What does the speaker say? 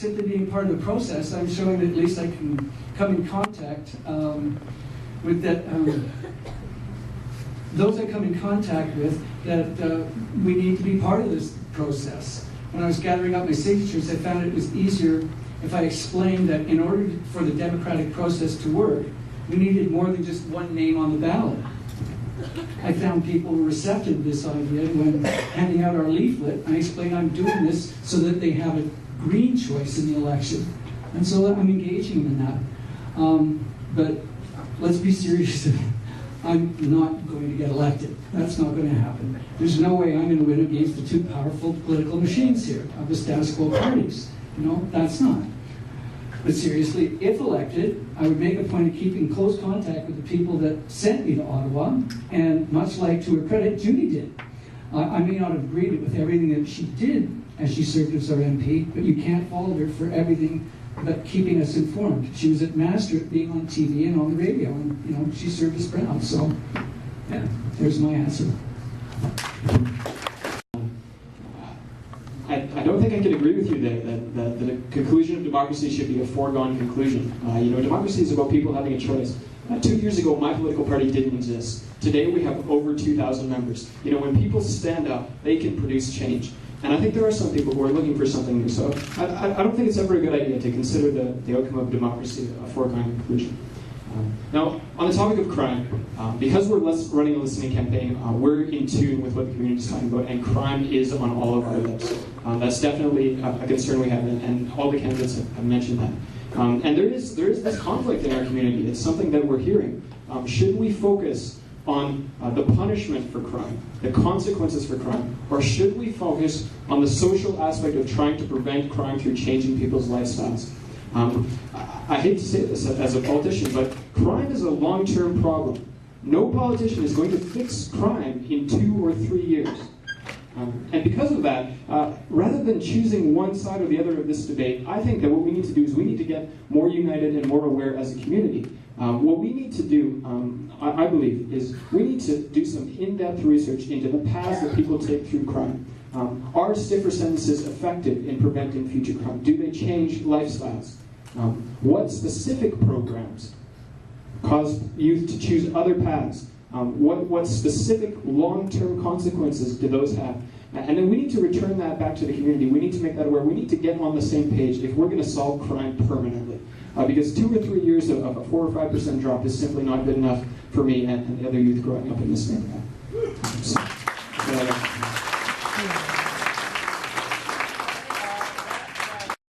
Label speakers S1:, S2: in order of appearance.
S1: simply being part of the process, I'm showing that at least I can come in contact with that. Those I come in contact with, that we need to be part of this process. When I was gathering up my signatures, I found it was easier if I explained that in order for the democratic process to work, we needed more than just one name on the ballot. I found people were receptive to this idea when handing out our leaflet. I explained I'm doing this so that they have a green choice in the election. And so I'm engaging in that. But let's be serious. I'm not going to get elected. That's not going to happen. There's no way I'm going to win against the two powerful political machines here of the status quo parties. You know, that's not. But seriously, if elected, I would make a point of keeping close contact with the people that sent me to Ottawa, and much like, to her credit, Judy did. I may not have agreed with everything that she did as she served as our MP, but you can't fault her for everything but keeping us informed. She was at master at being on TV and on the radio, and you know, she served us proud. So, yeah, there's my answer.
S2: I don't think I can agree with you there that the conclusion of democracy should be a foregone conclusion. Democracy is about people having a choice. 2 years ago, my political party didn't exist. Today, we have over 2,000 members. When people stand up, they can produce change. And I think there are some people who are looking for something new. So I don't think it's ever a good idea to consider the outcome of democracy a foregone conclusion. Now, on the topic of crime, because we're running a listening campaign, we're in tune with what the community is talking about, and crime is on all of our lips. That's definitely a concern we have, and all the candidates have mentioned that. And there is this conflict in our community. It's something that we're hearing. Should we focus on the punishment for crime, the consequences for crime, or should we focus on the social aspect of trying to prevent crime through changing people's lifestyles? I hate to say this as a politician, but crime is a long-term problem. No politician is going to fix crime in 2 or 3 years. And because of that, rather than choosing one side or the other of this debate, I think that what we need to do is we need to get more united and more aware as a community. What we need to do, I believe, is we need to do some in-depth research into the paths that people take through crime. Are stiffer sentences effective in preventing future crime? Do they change lifestyles? What specific programs cause youth to choose other paths? What specific long-term consequences do those have? And then we need to return that back to the community. We need to make that aware. We need to get on the same page if we're going to solve crime permanently. Because 2 or 3 years of a 4 or 5% drop is simply not good enough for me and the other youth growing up in this neighborhood.